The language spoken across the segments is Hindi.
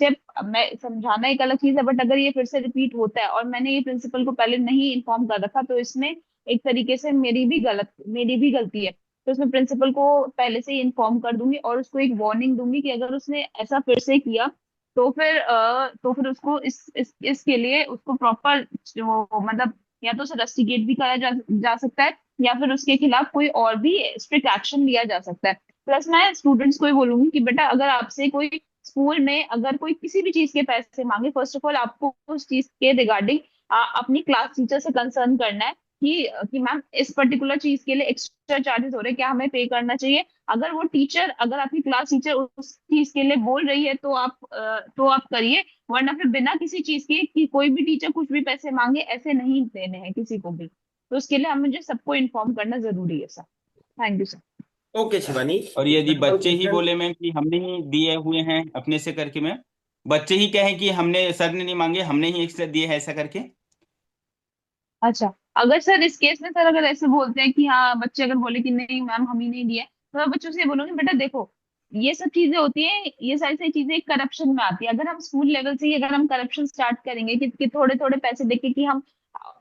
स्टेप मैं समझाना एक अलग चीज है, बट अगर ये फिर से रिपीट होता है और मैंने ये प्रिंसिपल को पहले नहीं इन्फॉर्म कर रखा, तो इसमें एक तरीके से मेरी भी गलती है। तो उसमें प्रिंसिपल को पहले से ही इन्फॉर्म कर दूंगी और उसको एक वार्निंग दूंगी कि अगर उसने ऐसा फिर से किया तो फिर उसको इसके लिए उसको प्रॉपर मतलब या तो उसे रस्टिकेट भी करा जा सकता है, या फिर उसके खिलाफ कोई और भी स्ट्रिक्ट एक्शन लिया जा सकता है। प्लस मैं स्टूडेंट्स को ही बोलूंगी कि बेटा अगर आपसे कोई स्कूल में अगर कोई किसी भी चीज के पैसे मांगे, फर्स्ट ऑफ ऑल आपको उस चीज के रिगार्डिंग अपनी क्लास टीचर से कंसर्न करना है कि मैम इस पर्टिकुलर चीज के लिए एक्स्ट्रा चार्जेस हो रहे हैं, क्या हमें पे करना चाहिए। अगर वो टीचर अगर आपकी क्लास टीचर उस चीज के लिए बोल रही है तो आप करिए, वरना फिर बिना किसी चीज के कि कोई भी टीचर कुछ भी पैसे मांगे ऐसे नहीं देने हैं किसी को भी। तो उसके लिए हम मुझे सबको इन्फॉर्म करना जरूरी है sir. Thank you sir. Okay Shivani. और यदि वन बच्चे ही क्वेश्चन। बोले मैम कि हमने ही दिए हुए हैं अपने से करके, मैम बच्चे ही कहें कि हमने, सर ने नहीं मांगे, हमने ही एक्स्ट्रा दिए हैं ऐसा करके। अच्छा, अगर सर इस केस में सर अगर ऐसे बोलते हैं कि हाँ बच्चे अगर बोले कि नहीं मैम हम ही नहीं दिए, तो मैं बच्चों से ये बोलूंगी बेटा देखो ये सब चीजें होती हैं, ये सारी सारी चीजें करप्शन में आती है। अगर हम स्कूल लेवल से ही अगर हम करप्शन स्टार्ट करेंगे कि थोड़े थोड़े पैसे देके कि हम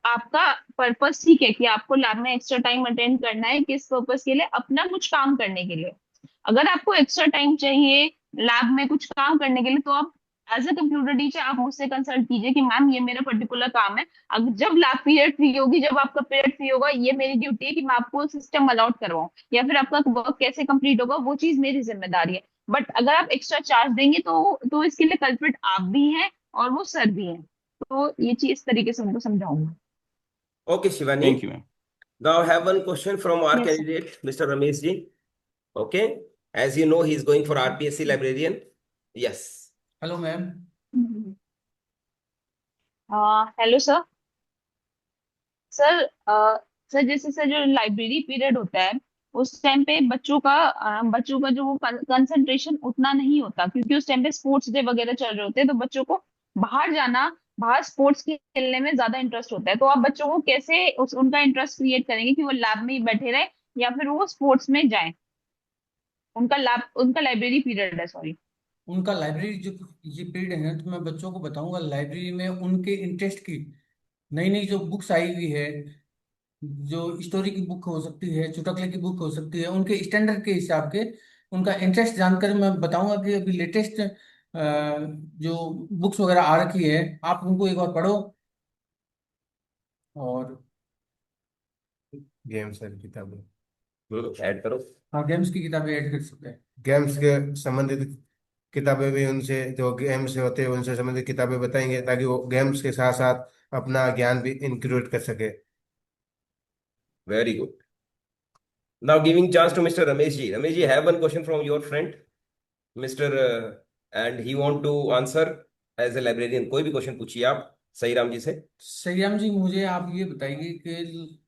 आपका पर्पस ठीक है कि आपको लैब में एक्स्ट्रा टाइम अटेंड करना है, किस पर्पस के लिए, अपना कुछ काम करने के लिए। अगर आपको एक्स्ट्रा टाइम चाहिए लैब में कुछ काम करने के लिए, तो आप एज अ कंप्यूटर टीचर आप मुझसे कंसल्ट कीजिए कि मैम ये मेरा पर्टिकुलर काम है। अब जब लैब पीरियड फ्री होगी, जब आपका पीरियड फ्री होगा, ये मेरी ड्यूटी है कि मैं आपको सिस्टम अलॉट करवाऊं, या फिर आपका वर्क कैसे कंप्लीट होगा वो चीज मेरी जिम्मेदारी है। बट अगर आप एक्स्ट्रा चार्ज देंगे तो इसके लिए कल्प्रिट आप भी हैं और वो सर भी हैं। तो ये चीज इस तरीके से उनको समझाऊंगा। Okay Shivani. Thank you ma'am. Now have one question from our yes candidate mister Ramesh ji. Okay, as you know he is going for RPSC sir. Librarian. Yes. Hello ma'am. Hello sir. Sir sir जैसे सर जो लाइब्रेरी पीरियड होता है उस टाइम पे बच्चों का जो वो कंसंट्रेशन उतना नहीं होता, क्योंकि उस टाइम पे स्पोर्ट्स डे वगैरह चल रहे होते हैं, तो बच्चों को बाहर जाना, बाहर स्पोर्ट्स खेलने में ज्यादा इंटरेस्ट होता है। तो आप बच्चों को कैसे उनका इंटरेस्ट क्रिएट करेंगे कि वो लैब में ही बैठे रहे या फिर वो स्पोर्ट्स में जाएं। उनका लाइब्रेरी पीरियड है, सॉरी। उनका लाइब्रेरी जो ये पीरियड है ना, तो मैं बच्चों को बताऊंगा लाइब्रेरी में उनके इंटरेस्ट की नई नई जो बुक्स आई हुई है, जो स्टोरी की बुक हो सकती है, चुटकुले की बुक हो सकती है, उनके स्टैंडर्ड के हिसाब के उनका इंटरेस्ट जानकर मैं बताऊंगा कि अभी लेटेस्ट जो बुक्स वगैरह आ रखी है, आप उनको एक बार पढ़ो। और गेम्स है किताबें। ऐड करो। हाँ, गेम्स की किताबें ऐड कर सकते हैं। गेम्स के संबंधित किताबें भी, उनसे जो गेम्स होते हैं उनसे संबंधित किताबें बताएंगे ताकि वो गेम्स के साथ साथ अपना ज्ञान भी इंक्लूड कर सके। Very good. Now giving chance to mister Ramesh ji. Ramesh ji have one question from your friend mister, and he want to answer as a librarian. कोई भी क्वेश्चन पूछिए आप सही राम जी से। सैयाम जी, मुझे आप ये बताइए कि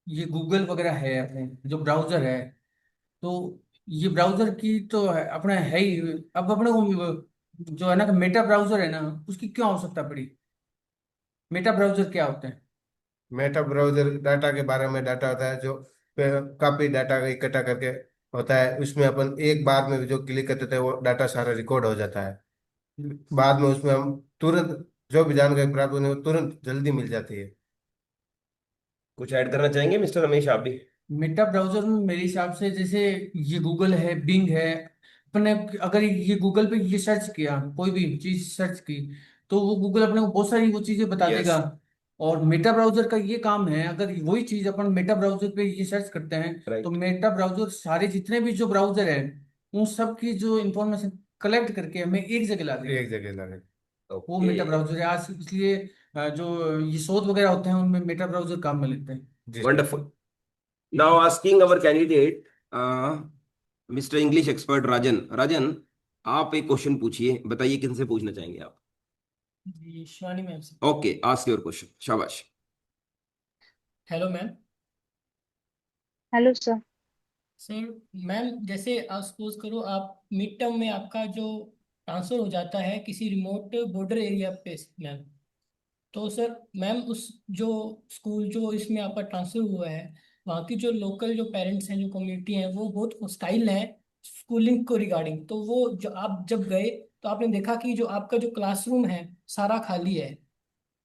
ये गूगल वगैरह है अपने जो ब्राउजर है, तो ये ब्राउजर की तो अपना है ही। अब अपने को जो है ना मेटा ब्राउजर है ना, उसकी क्यों आवश्यकता पड़ी? मेटा ब्राउजर क्या होता है? मेटा ब्राउजर डाटा के बारे में डाटा होता है जो काफी डाटा का इकट्ठा करके होता है। उसमें अपन एक बार में जो क्लिक करते थे वो डाटा सारा रिकॉर्ड हो जाता है। बाद में उसमें हम तुरंत जो भी जानकारी प्राप्त होनी है वो तुरंत जल्दी मिल जाती है। कुछ ऐड करना चाहेंगे मिस्टर रमेश आप भी? मेटा ब्राउजर में मेरे हिसाब से जैसे ये गूगल है, बिंग है, अपने अगर ये गूगल पे ये सर्च किया, कोई भी चीज सर्च की, तो वो गूगल अपने को बहुत सारी वो चीजें बता यस। देगा। और मेटा ब्राउजर का ये काम है, अगर वही चीज अपन मेटा ब्राउजर पे ये सर्च करते हैं, तो राइट। मेटा ब्राउजर सारे जितने भी जो ब्राउजर है उन सब की जो इंफॉर्मेशन कलेक्ट करके हमें एक जगह ला देगा। एक जगह लगे। वो ओके। मेटा ब्राउजर है आज, इसलिए जो ये शोध वगैरह होते हैं उनमें मेटा ब्राउजर काम में लेते हैं। जी सर। वंडरफुल। नाउ आस्किंग अवर कैंडिडेट मिस्टर इंग्लिश एक्सपर्ट राजन। राजन, आप एक क्वेश्चन पूछिए, बताइए किन से पूछना चाहेंगे आप? जी शिवानी मैम से। Okay, ask your question. शाबाश। Hello ma'am. Hello sir. Sir, ma'am जैसे आप सपोज करो आप मिड टर्म में आपका जो ट्रांसफर हो जाता है किसी रिमोट बॉर्डर एरिया पे मैम, तो सर मैम उस जो स्कूल जो इसमें आपका ट्रांसफर हुआ है, वहाँ की जो लोकल जो पेरेंट्स हैं, जो कम्युनिटी हैं, वो बहुत हॉस्टाइल हैं स्कूलिंग को रिगार्डिंग। तो वो जो आप जब गए तो आपने देखा कि जो आपका जो क्लासरूम है सारा खाली है,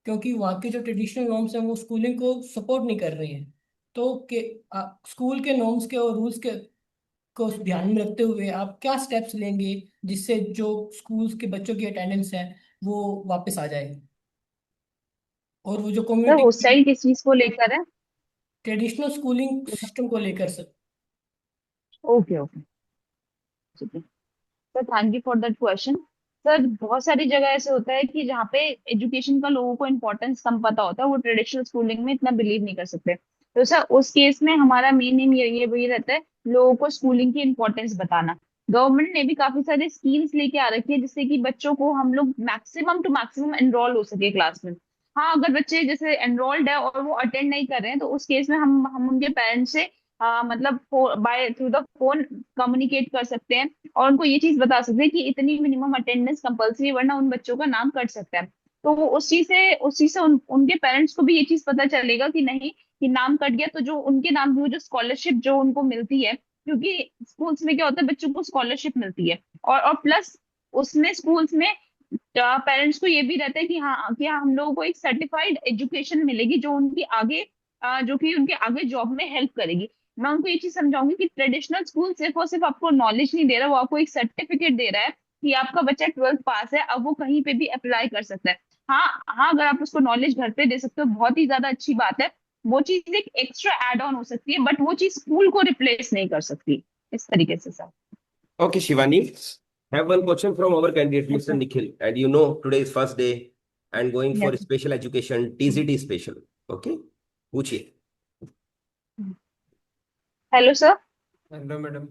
क्योंकि वहाँ के जो ट्रेडिशनल नॉर्म्स हैं वो स्कूलिंग को सपोर्ट नहीं कर रहे हैं। तो स्कूल के नॉर्म्स के और रूल्स के को ध्यान में रखते हुए आप क्या स्टेप्स लेंगे जिससे जो स्कूल्स के बच्चों की अटेंडेंस है वो वापस आ जाए, और वो जो सर कम्युनिटी हॉस्टाइल किस चीज को लेकर है? ट्रेडिशनल स्कूलिंग सिस्टम को लेकर सर। ओके ओके, ठीक है sir, thank you for that question. Sir बहुत सारी जगह ऐसे होता है कि जहाँ पे एजुकेशन का लोगों को इम्पोर्टेंस कम पता होता है, वो ट्रेडिशनल स्कूलिंग में इतना बिलीव नहीं कर सकते। तो सर उस केस में हमारा मेन एम ये वही रहता है, लोगों को स्कूलिंग की इम्पोर्टेंस बताना। गवर्नमेंट ने भी काफी सारे स्कीम्स लेके आ रखी है जिससे कि बच्चों को हम लोग मैक्सिमम टू मैक्सिमम एनरोल हो सके क्लास में। हाँ, अगर बच्चे जैसे एनरोल्ड है और वो अटेंड नहीं कर रहे हैं, तो उस केस में हम उनके पेरेंट्स से मतलब by through the phone communicate कर सकते हैं और उनको ये चीज बता सकते हैं कि इतनी मिनिमम अटेंडेंस कंपलसरी, वरना उन बच्चों का नाम कट सकता है। तो वो उस चीज से उनके पेरेंट्स को भी ये चीज पता चलेगा कि नहीं, कि नाम कट गया तो जो उनके नाम की वो जो स्कॉलरशिप जो उनको मिलती है, क्योंकि स्कूल्स में क्या होता है, बच्चों को स्कॉलरशिप मिलती है और प्लस उसमें स्कूल्स में पेरेंट्स को ये भी रहता है कि हाँ हम लोगों को एक सर्टिफाइड एजुकेशन मिलेगी जो उनकी आगे जो कि उनके आगे जॉब में हेल्प करेगी। मैं उनको ये चीज समझाऊंगी कि ट्रेडिशनल स्कूल सिर्फ और सिर्फ आपको नॉलेज नहीं दे रहा, वो आपको एक सर्टिफिकेट दे रहा है कि आपका बच्चा 12th पास है, अब वो कहीं पे भी अप्लाई कर सकता है। हाँ हाँ, अगर आप उसको नॉलेज घर पे दे सकते हो बहुत ही ज्यादा अच्छी बात है। वो चीज एक एक्स्ट्रा एड ऑन हो सकती है, बट वो चीज स्कूल को रिप्लेस नहीं कर सकती इस तरीके से sir. Okay, Shivani, have one question from our candidate, Mr. Nikhil. And you know, today is first day and going for yes. special education, TCT special. Okay, पूछिए। Hello sir. Hello madam.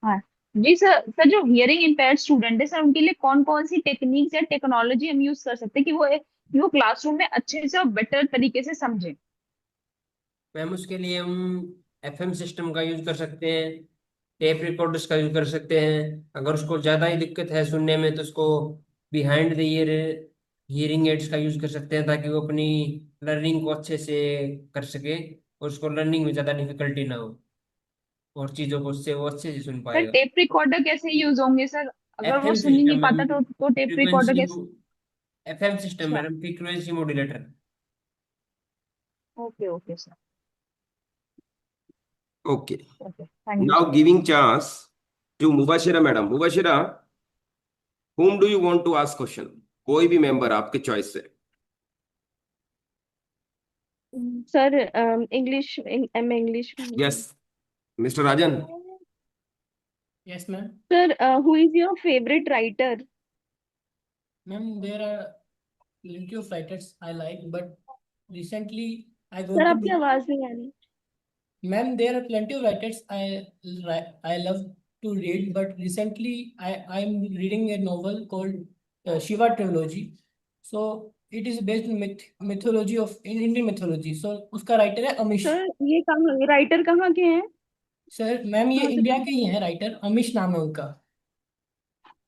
हाँ जी सर। सर जो हियरिंग इम्पेयर्ड स्टूडेंट है सर, उनके लिए कौन कौन सी टेक्निक्स या टेक्नोलॉजी हम यूज कर सकते हैं कि वो क्लासरूम में अच्छे से और बेटर तरीके से समझे? मैम उसके लिए हम एफएम सिस्टम का यूज कर सकते हैं, टेप रिकॉर्डर्स का यूज कर सकते हैं। अगर उसको ज़्यादा ही दिक्कत है सुनने में तो उसको behind the ear hearing aids का यूज कर सकते हैं, ताकि वो अपनी लर्निंग को अच्छे से कर सके और उसको लर्निंग में ज़्यादा डिफिकल्टी ना हो, और चीज़ों को उससे वो अच्छे से सुन सर पाएगा। टेप रिकॉर्डर कैसे यूज होंगे सर? अगर वो एफएम सुन ही नहीं सिस्टम मैम, पाता तो टेप रिकॉर्डर फ्रीक्वेंसी, कैसे? एफएम सिस्टम अच्छा। Madam, frequency modulator. Okay okay sir. Okay, okay, thank you now sir. giving chance to Mubashira madam. Mubashira, whom do you want to ask question? कोई भी मेंबर आपके चॉइस से। सर इंग्लिश, एम इंग्लिश में। Yes, Mister Rajan. Yes ma'am. Sir who is your favourite writer? Ma'am there are plenty of writers I like, but recently I go sir to आपकी आवाज नहीं आ रही। ma'am, there are plenty of writers I love to read, but recently I'm reading a novel called Shiva Trilogy. So it is based on mythology of in Indian mythology. So उसका राइटर है अमिश। सर ये कहाँ, राइटर कहाँ के हैं? सर मैम ये कहाँ से इंडिया पढ़? के ही हैं, राइटर अमिश नाम है उनका।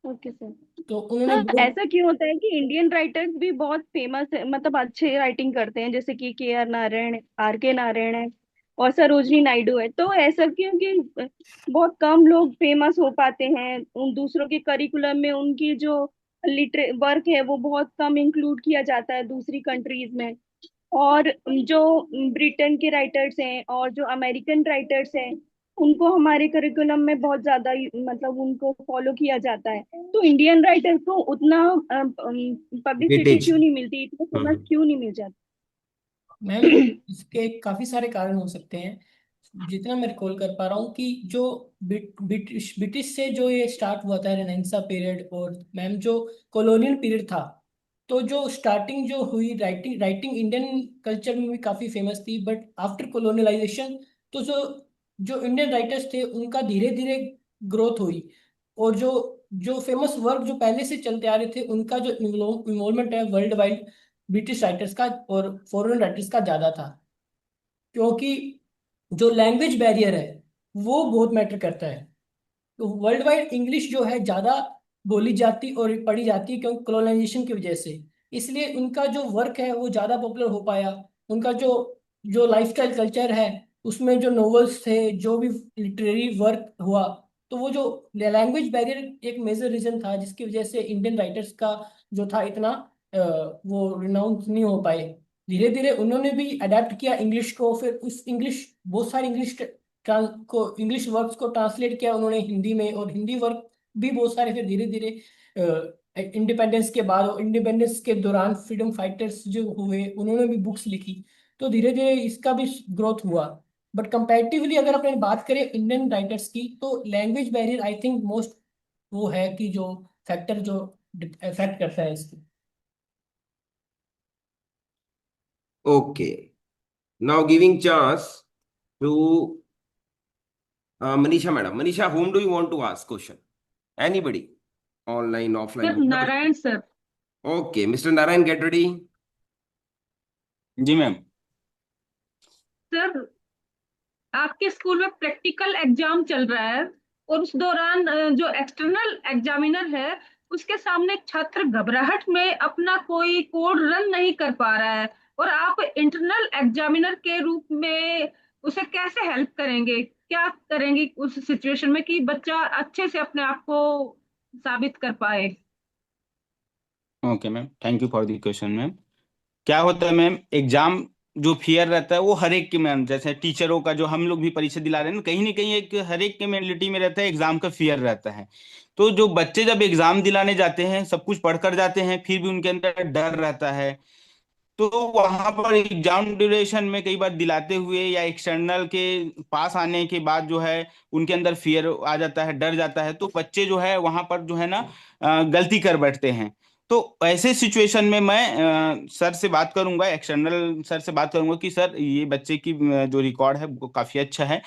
Okay sir. तो उन्होंने सर बहुत ऐसा क्यों होता है कि इंडियन राइटर्स भी बहुत फेमस है, मतलब अच्छे राइटिंग करते हैं, जैसे कि के आर नारायण, आर के नारायण है और सरोजनी नायडू है, तो ऐसा क्यों कि बहुत कम लोग फेमस हो पाते हैं? उन दूसरों के करिकुलम में उनकी जो लिटरे वर्क है वो बहुत कम इंक्लूड किया जाता है दूसरी कंट्रीज में। और जो ब्रिटेन के राइटर्स हैं और जो अमेरिकन राइटर्स हैं उनको हमारे करिकुलम में बहुत ज्यादा मतलब उनको फॉलो किया जाता है, तो इंडियन राइटर्स को उतना पब्लिसिटी वेटेज। क्यों नहीं मिलती, इतना फेमस क्यों नहीं मिल जाता? मैम इसके काफी सारे कारण हो सकते हैं। जितना मैं रिकॉल कर पा रहा हूँ कि जो ब्रिटिश से जो ये स्टार्ट हुआ था रेनेसां पीरियड, और मैम जो कॉलोनियल पीरियड था, तो जो स्टार्टिंग जो हुई राइटिंग राइटिंग इंडियन कल्चर में भी काफी फेमस थी, बट आफ्टर कॉलोनियलाइजेशन तो जो जो इंडियन राइटर्स थे उनका धीरे धीरे ग्रोथ हुई, और जो जो फेमस वर्क जो पहले से चलते आ रहे थे उनका जो इन्वॉल्वमेंट है वर्ल्ड वाइड ब्रिटिश राइटर्स का और फॉरेन राइटर्स का ज्यादा था। क्योंकि जो लैंग्वेज बैरियर है वो बहुत मैटर करता है। तो वर्ल्ड वाइड इंग्लिश जो है ज्यादा बोली जाती और पढ़ी जाती है, क्योंकि कॉलोनाइजेशन की वजह से। इसलिए उनका जो वर्क है वो ज्यादा पॉपुलर हो पाया। उनका जो जो लाइफस्टाइल कल्चर है उसमें जो नॉवेल्स थे, जो भी लिटरेरी वर्क हुआ, तो वो जो लैंग्वेज बैरियर एक मेजर रीजन था जिसकी वजह से इंडियन राइटर्स का जो था इतना वो रिनाउंस नहीं हो पाए। धीरे धीरे उन्होंने भी अडेप्ट किया इंग्लिश को, फिर उस इंग्लिश बहुत सारे इंग्लिश वर्क्स को ट्रांसलेट किया उन्होंने हिंदी में, और हिंदी वर्क भी बहुत सारे फिर धीरे धीरे इंडिपेंडेंस के बाद और इंडिपेंडेंस के दौरान फ्रीडम फाइटर्स जो हुए उन्होंने भी बुक्स लिखी। तो धीरे धीरे इसका भी ग्रोथ हुआ। बट कंपैरेटिवली अगर अपन बात करें इंडियन राइटर्स की, तो language barrier I think most वो है कि जो फैक्टर जो इफेक्ट करता है इसकी। Okay. Now giving chance to Manisha madam. Manisha, whom do you want to ask question? Anybody? Online, offline, sir whatever. Narayan sir. Okay, Mr. Narayan, get ready. Ji ma'am. Sir आपके स्कूल में प्रैक्टिकल एग्जाम चल रहा है और उस दौरान जो एक्सटर्नल एग्जामिनर है उसके सामने छात्र घबराहट में अपना कोई कोड रन नहीं कर पा रहा है, और आप इंटरनल एग्जामिनर के रूप में उसे कैसे हेल्प करेंगे, क्या करेंगे उस सिचुएशन में कि बच्चा अच्छे से अपने आप को साबित कर पाए। Okay ma'am, thank you for the question ma'am. क्या होता है मैम, एग्जाम जो फियर रहता है वो हर एक के मैम, जैसे टीचरों का जो हम लोग भी परीक्षा दिला रहे हैं ना कहीं एक हर एक के मेंटलिटी में रहता है, एग्जाम का फियर रहता है। तो जो बच्चे जब एग्जाम दिलाने जाते हैं सब कुछ पढ़ कर जाते हैं, फिर भी उनके अंदर डर रहता है। तो वहां पर एग्जाम ड्यूरेशन में कई बार दिलाते हुए या एक्सटर्नल के पास आने के बाद जो है उनके अंदर फियर आ जाता है, डर जाता है, तो बच्चे जो है वहां पर जो है ना गलती कर बैठते हैं। तो ऐसे सिचुएशन में मैं सर से बात करूंगा, एक्सटर्नल सर से बात करूंगा कि सर ये बच्चे की जो रिकॉर्ड है वो काफी अच्छा है,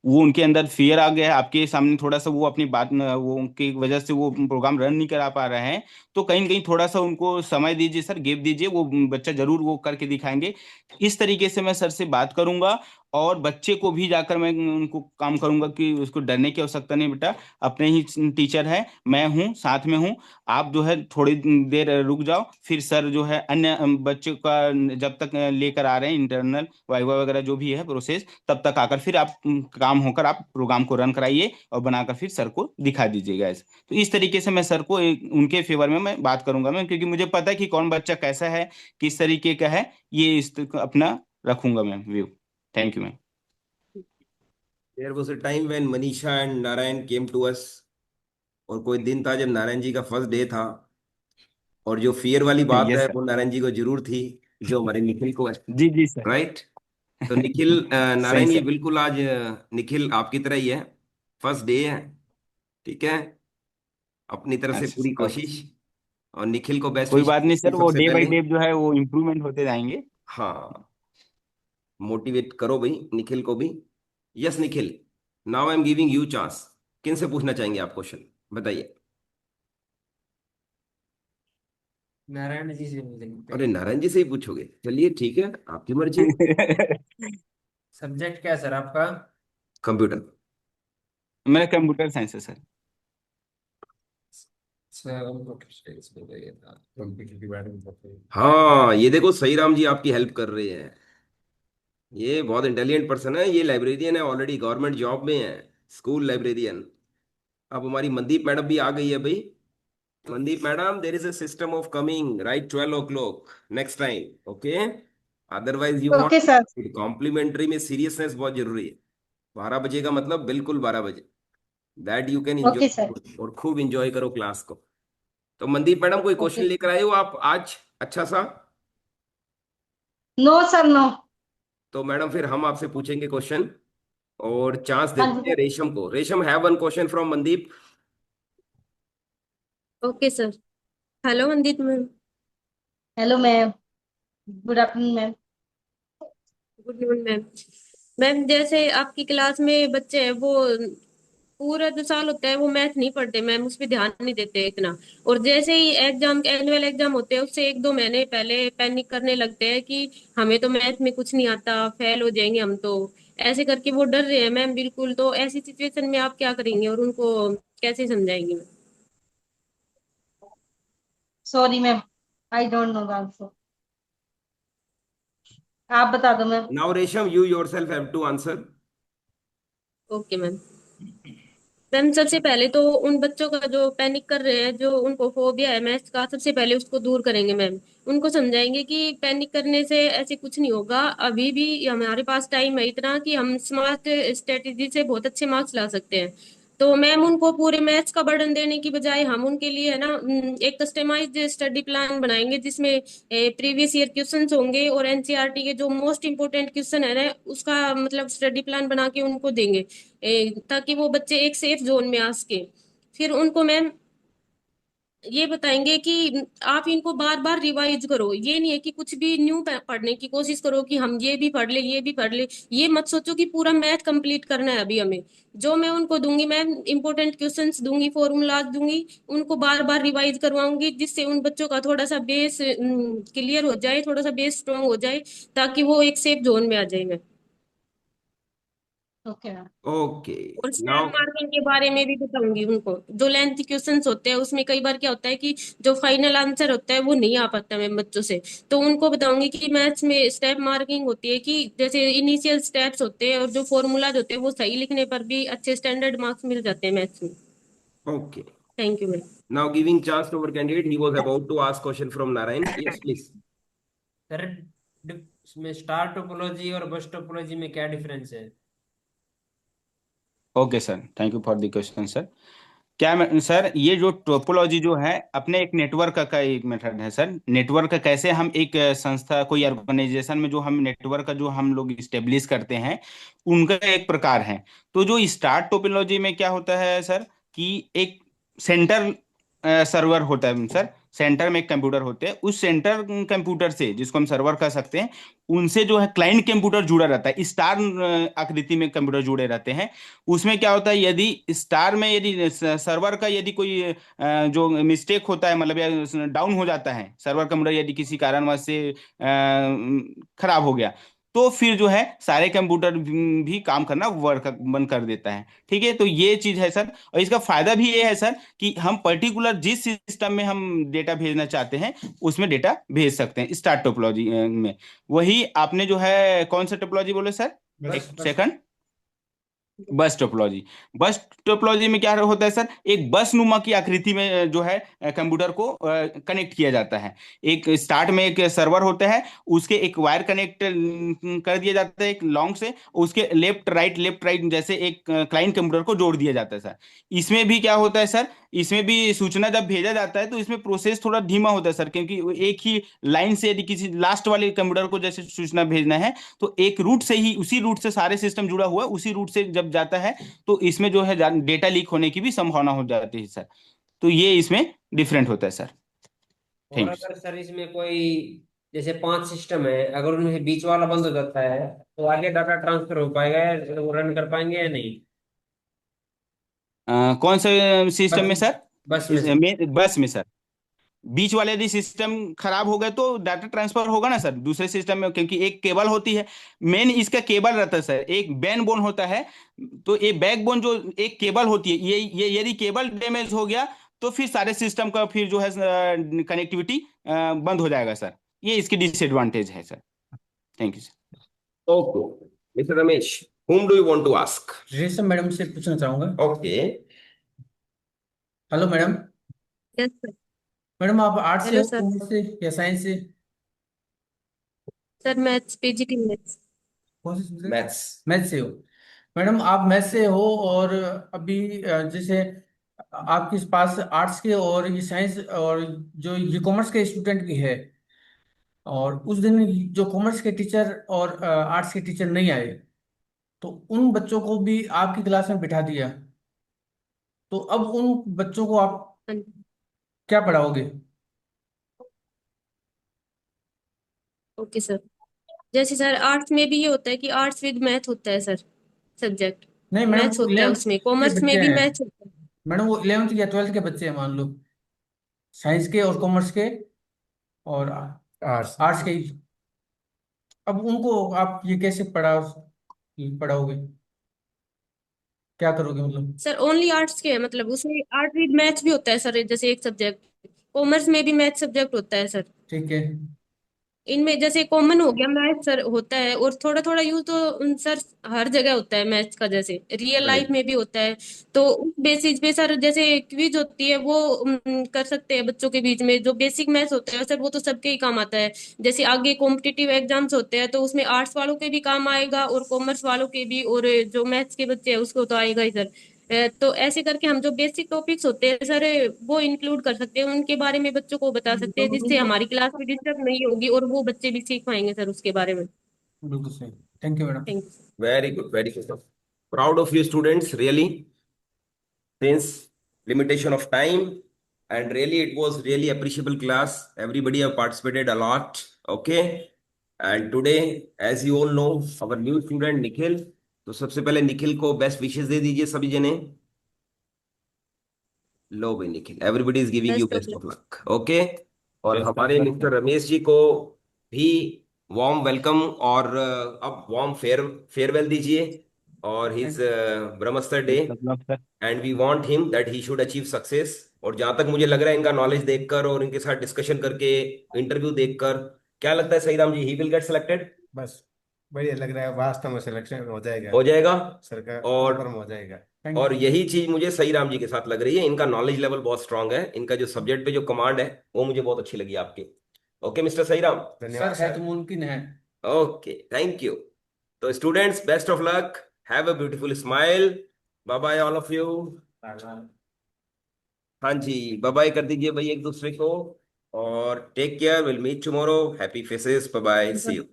वो उनके अंदर फियर आ गया है, आपके सामने थोड़ा सा वो अपनी बात वो उनकी वजह से वो प्रोग्राम रन नहीं करा पा रहे हैं, तो कहीं ना कहीं थोड़ा सा उनको समय दीजिए सर, गैप दीजिए, वो बच्चा जरूर वो करके दिखाएंगे। इस तरीके से मैं सर से बात करूंगा, और बच्चे को भी जाकर मैं उनको काम करूंगा कि उसको डरने की आवश्यकता नहीं बेटा, अपने ही टीचर है, मैं हूँ, साथ में हूँ, आप जो है थोड़ी देर रुक जाओ, फिर सर जो है अन्य बच्चों का जब तक लेकर आ रहे हैं इंटरनल वाइवा वगैरह जो भी है प्रोसेस, तब तक आकर फिर आप काम होकर आप प्रोग्राम को रन कराइए और बनाकर फिर सर को दिखा दीजिएगा ऐसे। तो इस तरीके से मैं सर को उनके फेवर में मैं बात करूंगा मैं, क्योंकि मुझे पता है कि कौन बच्चा कैसा है, किस तरीके का है, ये अपना रखूंगा मैं view. Thank you ma'am. There was a time when Manisha and Narayan came to us. और कोई दिन था जब नारायण जी का फर्स्ट डे था, और जो फियर वाली बात यस है सर। वो नारायण जी को जरूर थी, जो हमारे निखिल को है। जी जी सर। राइट। तो निखिल, सही नारायण ये सर। बिल्कुल आज निखिल आपकी तरह ही है, फर्स्ट डे है। ठीक है, अपनी तरफ से पूरी अच्छा ओके, कोशिश, और निखिल को बेस्ट कोई विश बात नहीं सर, वो सबसे डे बाय पहले। डे जो है वो इम्प्रूवमेंट होते जाएंगे। हाँ, मोटिवेट करो भाई निखिल को भी। Yes Nikhil, now I am giving you chance. किन से पूछना चाहेंगे आप क्वेश्चन, बताइए। नारायण जी से मिलेंगे। अरे नारायण जी से ही पूछोगे, चलिए ठीक है, आपकी मर्जी। सब्जेक्ट क्या है सर आपका? कंप्यूटर। मेरा कंप्यूटर साइंस है सर। सर कंप्यूटर साइंस में ये था, कंप्यूटर के बारे में बताइए। हाँ, ये देखो सही राम जी आपकी हेल्प कर रहे हैं, ये बहुत इंटेलिजेंट पर्सन है, ये लाइब्रेरियन है, ऑलरेडी गवर्नमेंट जॉब में है, स्कूल लाइब्रेरियन। अब हमारी मनदीप मैडम भी आ गई है भाई। Mandeep madam, there is a system of coming right 12 o'clock next time, okay? Otherwise you okay sir. Want complimentary में सीरियसनेस बहुत जरूरी है। 12 बजे का मतलब बिल्कुल 12 बजे, that you can okay sir. Enjoy, और खूब एंजॉय करो क्लास को। तो मनदीप मैडम, कोई क्वेश्चन ओके। लेकर आए हो आप आज अच्छा सा? No sir no. तो मैडम फिर हम आपसे पूछेंगे क्वेश्चन, और चांस हाँ देते जी हैं रेशम को। Resham, have one question from Mandeep. Okay sir. Hello Mandit ma'am. Hello ma'am. Good afternoon ma'am. Good morning ma'am. Ma'am जैसे आपकी क्लास में बच्चे हैं वो पूरा जो साल होता है वो मैथ नहीं पढ़ते मैम, उस पर ध्यान नहीं देते इतना, और जैसे ही एग्जाम एनुअल एग्जाम होते हैं उससे 1-2 महीने पहले पैनिक करने लगते हैं कि हमें तो मैथ में कुछ नहीं आता, फेल हो जाएंगे हम तो, ऐसे करके वो डर रहे हैं मैम बिल्कुल। तो ऐसी सिचुएशन में आप क्या करेंगे और उनको कैसे समझाएंगे ma'am? Sorry ma'am, I don't know the answer. आप बता दो ma'am. Now Resham, you yourself have to answer. Okay ma'am. Ma'am सबसे पहले तो उन बच्चों का जो पैनिक कर रहे हैं, जो उनको फोबिया है मैथ्स का, सबसे पहले उसको दूर करेंगे मैम। उनको समझाएंगे कि पैनिक करने से ऐसे कुछ नहीं होगा, अभी भी हमारे पास टाइम है इतना कि हम स्मार्ट स्ट्रेटेजी से बहुत अच्छे मार्क्स ला सकते हैं। तो मैम उनको पूरे मैथ्स का बर्डन देने की बजाय हम उनके लिए है ना एक कस्टमाइज्ड स्टडी प्लान बनाएंगे, जिसमें प्रीवियस ईयर क्वेश्चंस होंगे और एनसीईआरटी के जो मोस्ट इंपोर्टेंट क्वेश्चन है ना उसका मतलब स्टडी प्लान बना के उनको देंगे, ताकि वो बच्चे एक सेफ जोन में आ सके। फिर उनको मैम ये बताएंगे कि आप इनको बार बार रिवाइज करो, ये नहीं है कि कुछ भी न्यू पढ़ने की कोशिश करो कि हम ये भी पढ़ ले ये भी पढ़ ले। ये मत सोचो कि पूरा मैथ कंप्लीट करना है अभी हमें। जो मैं उनको दूंगी मैम, इंपॉर्टेंट क्वेश्चंस दूंगी, फॉर्मूलाज दूंगी, उनको बार बार रिवाइज करवाऊंगी, जिससे उन बच्चों का थोड़ा सा बेस क्लियर हो जाए, थोड़ा सा बेस स्ट्रांग हो जाए, ताकि वो एक सेफ जोन में आ जाए मैम। Okay ma'am. Okay. और स्टेप Now, मार्किंग के बारे में भी बताऊंगी उनको। जो लेंथ क्वेश्चंस होते हैं उसमें कई बार क्या होता है कि जो फाइनल आंसर होता है वो नहीं आ पाता मैं बच्चों से, तो उनको बताऊंगी कि मैथ्स में स्टेप मार्किंग होती है, कि जैसे इनिशियल स्टेप्स होते हैं और जो फॉर्मूलाज होते हैं वो सही लिखने पर भी अच्छे स्टैंडर्ड मार्क्स मिल जाते हैं मैथ्स में। okay. Thank you ma'am. Now giving chance to our candidate, he was about to ask question from Narayan. Yes, please. Sir इसमें स्टार टोपोलॉजी और बस टोपोलॉजी में क्या डिफरेंस है? Okay sir, thank you for the question sir. Sir ये जो टोपोलॉजी जो है अपने एक नेटवर्क का एक मेथड है सर। नेटवर्क का कैसे हम एक संस्था कोई ऑर्गेनाइजेशन में जो हम नेटवर्क का जो हम लोग इस्टेब्लिश करते हैं उनका एक प्रकार है। तो जो स्टार टोपोलॉजी में क्या होता है सर कि एक सेंटर सर्वर होता है सर। सेंटर में एक कंप्यूटर होते हैं, उस सेंटर कंप्यूटर से जिसको हम सर्वर कर सकते हैं उनसे जो है क्लाइंट कंप्यूटर जुड़ा रहता है। स्टार आकृति में कंप्यूटर जुड़े रहते हैं। उसमें क्या होता है, यदि स्टार में यदि सर्वर का यदि कोई जो मिस्टेक होता है मतलब या डाउन हो जाता है सर्वर कंप्यूटर, यदि किसी कारणवश से खराब हो गया, तो फिर जो है सारे कंप्यूटर भी काम करना वर्क बंद कर देता है। ठीक है, तो ये चीज है सर। और इसका फायदा भी ये है सर कि हम पर्टिकुलर जिस सिस्टम में हम डेटा भेजना चाहते हैं उसमें डेटा भेज सकते हैं स्टार टोपोलॉजी में। वही आपने जो है कौन सा टोपोलॉजी बोले सर, एक सेकंड। बस टोपोलॉजी। बस टोपोलॉजी में क्या होता है सर, एक बस नुमा की आकृति में जो है कंप्यूटर को कनेक्ट किया जाता है। एक स्टार्ट में एक सर्वर होता है, उसके एक वायर कनेक्ट कर दिया जाता है एक लॉन्ग से, उसके लेफ्ट राइट जैसे एक क्लाइंट कंप्यूटर को जोड़ दिया जाता है सर। इसमें भी क्या होता है सर, इसमें भी सूचना जब भेजा जाता है तो इसमें प्रोसेस थोड़ा धीमा होता है सर, क्योंकि एक ही लाइन से यदि किसी लास्ट वाले कंप्यूटर को जैसे सूचना भेजना है तो एक रूट से ही, उसी रूट से सारे सिस्टम जुड़ा हुआ है, उसी रूट से जब जाता है तो इसमें जो है डेटा लीक होने की भी संभावना हो जाती है सर। तो ये इसमें डिफरेंट होता है सर। और थैंक यू अगर सर इसमें कोई जैसे 5 सिस्टम है, अगर उनमें से बीच वाला बंद हो जाता है तो आगे डाटा ट्रांसफर हो पाएगा या वो रन कर पाएंगे या नहीं? कौन से सिस्टम में बस सर? बस में सर। बस में सर बीच वाले यदि सिस्टम खराब हो गए तो डाटा ट्रांसफर होगा ना सर दूसरे सिस्टम में, क्योंकि एक केबल होती है। मेन इसका केबल रहता है सर, एक बैकबोन होता है। तो ये बैकबोन जो एक केबल होती है, ये यदि केबल डैमेज हो गया तो फिर सारे सिस्टम का फिर जो है कनेक्टिविटी बंद हो जाएगा सर। ये इसकी डिसएडवांटेज है sir. Thank you sir. Okay. Mr. Ramesh, whom do you want to ask? रेशम मैडम से पूछना चाहूंगा। Okay. Hello madam. Yes sir. Madam आप आर्ट्स से हेलो हो, सर। कॉमर्स से या साइंस से? Sir maths, PGT maths. कौन से सब्जेक्ट? Maths. मैथ से हो। मैडम आप मैथ से हो और अभी जैसे आपके पास आर्ट्स के और ये साइंस और जो ये कॉमर्स के स्टूडेंट भी है, और उस दिन जो कॉमर्स के टीचर और आर्ट्स के टीचर नहीं आए, तो उन बच्चों को भी आपकी क्लास में बिठा दिया, तो अब उन बच्चों को आप हाँ जी। क्या पढ़ाओगे? Okay sir. जैसे सर आर्ट्स में भी ये होता है कि आर्ट्स विद मैथ होता है सर, सब्जेक्ट नहीं मैडम, मैथ्स वो होता है 11th उसमें, के कॉमर्स में बच्चे भी हैं। मैथ्स होता है। मैडम वो 11th या 12th के बच्चे हैं, मान लो साइंस के और कॉमर्स के और आर्ट्स। आर्ट्स के। अब उनको आप ये कैसे पढ़ाओगे, क्या करोगे मतलब? सर ओनली आर्ट्स के है, मतलब उसमें आर्ट विद मैथ्स भी होता है सर, जैसे एक सब्जेक्ट। कॉमर्स में भी मैथ सब्जेक्ट होता है सर। ठीक है। इनमें जैसे कॉमन हो गया मैथ सर होता है, और थोड़ा थोड़ा यूज तो सर हर जगह होता है मैथ्स का, जैसे रियल लाइफ राइट। में भी होता है। तो उस बेसिस पे सर जैसे क्विज होती है वो कर सकते हैं बच्चों के बीच में। जो बेसिक मैथ्स होता है सर वो तो सबके ही काम आता है। जैसे आगे कॉम्पिटिटिव एग्जाम्स होते हैं तो उसमें आर्ट्स वालों के भी काम आएगा और कॉमर्स वालों के भी, और जो मैथ्स के बच्चे हैं उसको तो आएगा ही सर। तो ऐसे करके हम जो बेसिक टॉपिक्स होते हैं सर वो इंक्लूड कर सकते हैं, उनके बारे में बच्चों को बता सकते हैं, जिससे हमारी क्लास भी डिस्टर्ब नहीं होगी और वो बच्चे भी सीख पाएंगे सर उसके बारे में। बिल्कुल सही। Thank you madam. Thank you. Very good, very good. Proud of you students, really, since limitation of time, and really it was really appreciable class. Everybody have participated a lot. Okay. And today, as you all know, our new student Nikhil. तो सबसे पहले निखिल को बेस्ट विशेस दे दीजिए सभी जने। लो भाई Nikhil, everybody is giving you best of best luck. Of luck. Okay. और हमारे मिस्टर रमेश जी को भी वार्म वेलकम, और अब वार्म फेयरवेल दीजिए, और हिज ब्रह्मस्तर day, and we want him that he should achieve success. और जहां तक मुझे लग रहा है इनका नॉलेज देखकर और इनके साथ डिस्कशन करके, इंटरव्यू देखकर, क्या लगता है सही Ram ji, he will get selected? बस बढ़िया लग रहा है, वास्तव में सिलेक्शन हो जाएगा, हो जाएगा। सरकार और कंफर्म हो जाएगा। और यही चीज मुझे सही राम जी के साथ लग रही है, इनका नॉलेज लेवल बहुत स्ट्रांग है, इनका जो सब्जेक्ट पे जो कमांड है वो मुझे बहुत अच्छी लगी आपकी। ओके मिस्टर सही राम। धन्यवाद सर है सर। तो मुमकिन है। Okay, thank you. तो students, best of luck, have a beautiful smile, bye bye all of you. हाँ जी, बाय बाय कर दीजिए भाई एक दूसरे को, और take care, will meet tomorrow, happy faces, bye bye, see you.